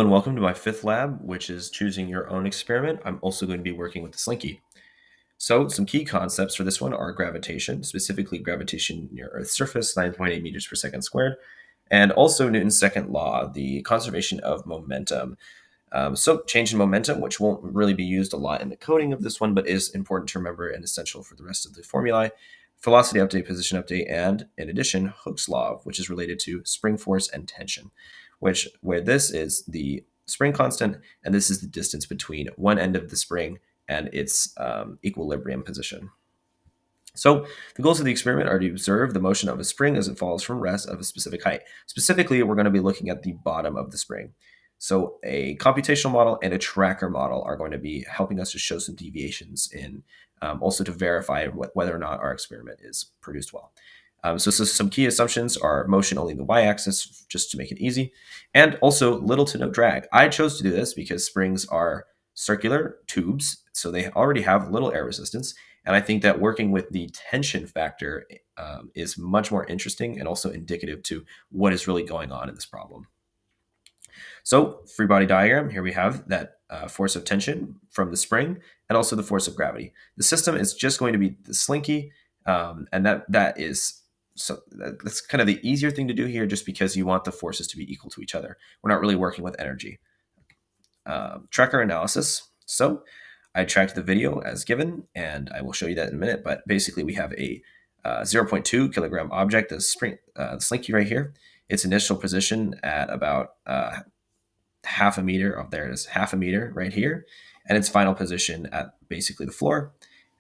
And welcome to my fifth lab, which is choosing your own experiment. I'm also going to be working with the Slinky. So some key concepts for this one are gravitation, specifically gravitation near Earth's surface, 9.8 meters per second squared, and also Newton's second law, the conservation of momentum. So change in momentum, which won't really be used a lot in the coding of this one, but is important to remember and essential for the rest of the formulae. Velocity update, position update, and in addition, Hooke's law, which is related to spring force and tension, where this is the spring constant, and this is the distance between one end of the spring and its equilibrium position. So the goals of the experiment are to observe the motion of a spring as it falls from rest of a specific height. Specifically, we're going to be looking at the bottom of the spring. So a computational model and a tracker model are going to be helping us to show some deviations in also to verify whether or not our experiment is produced well. So some key assumptions are motion only in the y-axis, just to make it easy, and also little to no drag. I chose to do this because springs are circular tubes, so they already have little air resistance, and I think that working with the tension factor is much more interesting and also indicative to what is really going on in this problem. So free body diagram, here we have that force of tension from the spring and also the force of gravity. The system is just going to be the Slinky, and that is so that's kind of the easier thing to do here, just because you want the forces to be equal to each other. We're not really working with energy. Tracker analysis. So I tracked the video as given, and I will show you that in a minute. But basically, we have a 0.2 kilogram object, the Slinky right here. Its initial position at about half a meter. Oh, there it is, half a meter right here, and its final position at basically the floor.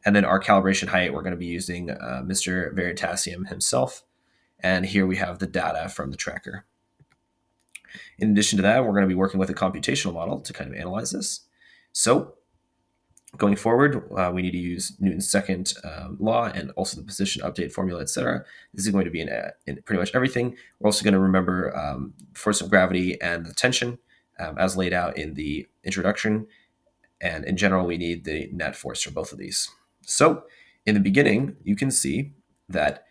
And then our calibration height, we're going to be using Mr. Veritasium himself. And here we have the data from the tracker. In addition to that, we're going to be working with a computational model to kind of analyze this. So going forward, we need to use Newton's second law and also the position update formula, etc. This is going to be in pretty much everything. We're also going to remember force of gravity and the tension as laid out in the introduction. And in general, we need the net force for both of these. So in the beginning, you can see that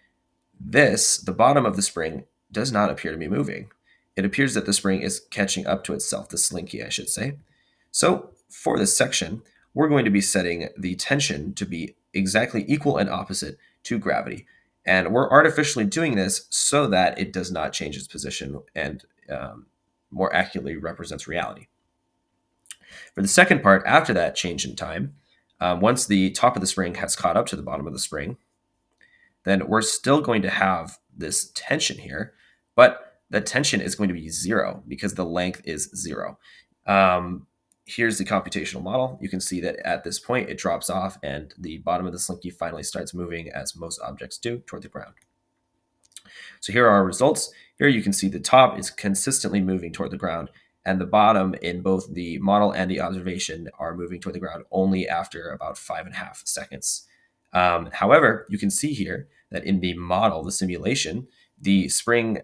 the bottom of the spring, does not appear to be moving. It appears that the spring is catching up to itself, the Slinky, I should say. So for this section, we're going to be setting the tension to be exactly equal and opposite to gravity. And we're artificially doing this so that it does not change its position and more accurately represents reality. For the second part, after that change in time, once the top of the spring has caught up to the bottom of the spring, then we're still going to have this tension here, but the tension is going to be zero because the length is zero. Here's the computational model. You can see that at this point, it drops off and the bottom of the Slinky finally starts moving, as most objects do, toward the ground. So here are our results. Here you can see the top is consistently moving toward the ground, and the bottom in both the model and the observation are moving toward the ground only after about 5.5 seconds. However, you can see here that in the model, the simulation, the spring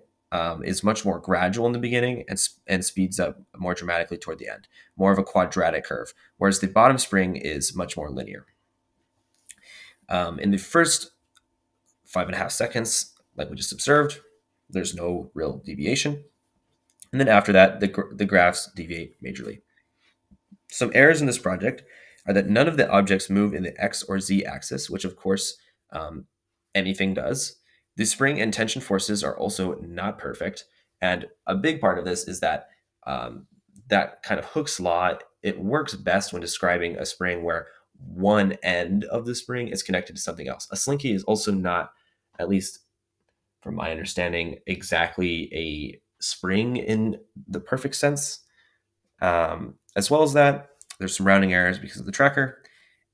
is much more gradual in the beginning and speeds up more dramatically toward the end, more of a quadratic curve, whereas the bottom spring is much more linear. In the first 5.5 seconds, like we just observed, there's no real deviation. And then after that, the graphs deviate majorly. Some errors in this project are that none of the objects move in the X or Z axis, which of course anything does. The spring and tension forces are also not perfect. And a big part of this is that that kind of Hooke's law, it works best when describing a spring where one end of the spring is connected to something else. A Slinky is also not, at least from my understanding, exactly a spring in the perfect sense. As well as that, there's some rounding errors because of the tracker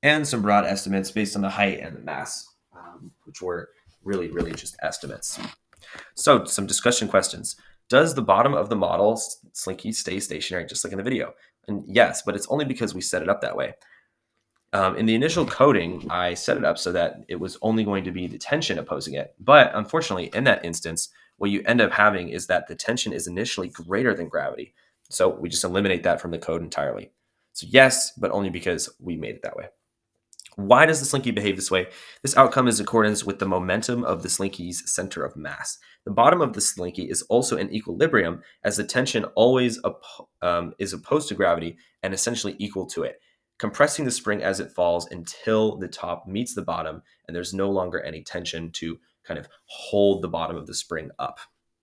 and some broad estimates based on the height and the mass, which were really just estimates. So some discussion questions. Does the bottom of the model Slinky stay stationary just like in the video? And yes, but it's only because we set it up that way. In the initial coding, I set it up so that it was only going to be the tension opposing it. But unfortunately, in that instance, what you end up having is that the tension is initially greater than gravity. So we just eliminate that from the code entirely. So yes, but only because we made it that way. Why does the Slinky behave this way? This outcome is in accordance with the momentum of the Slinky's center of mass. The bottom of the slinky is also in equilibrium as the tension always is opposed to gravity and essentially equal to it, compressing the spring as it falls until the top meets the bottom and there's no longer any tension to kind of hold the bottom of the spring up.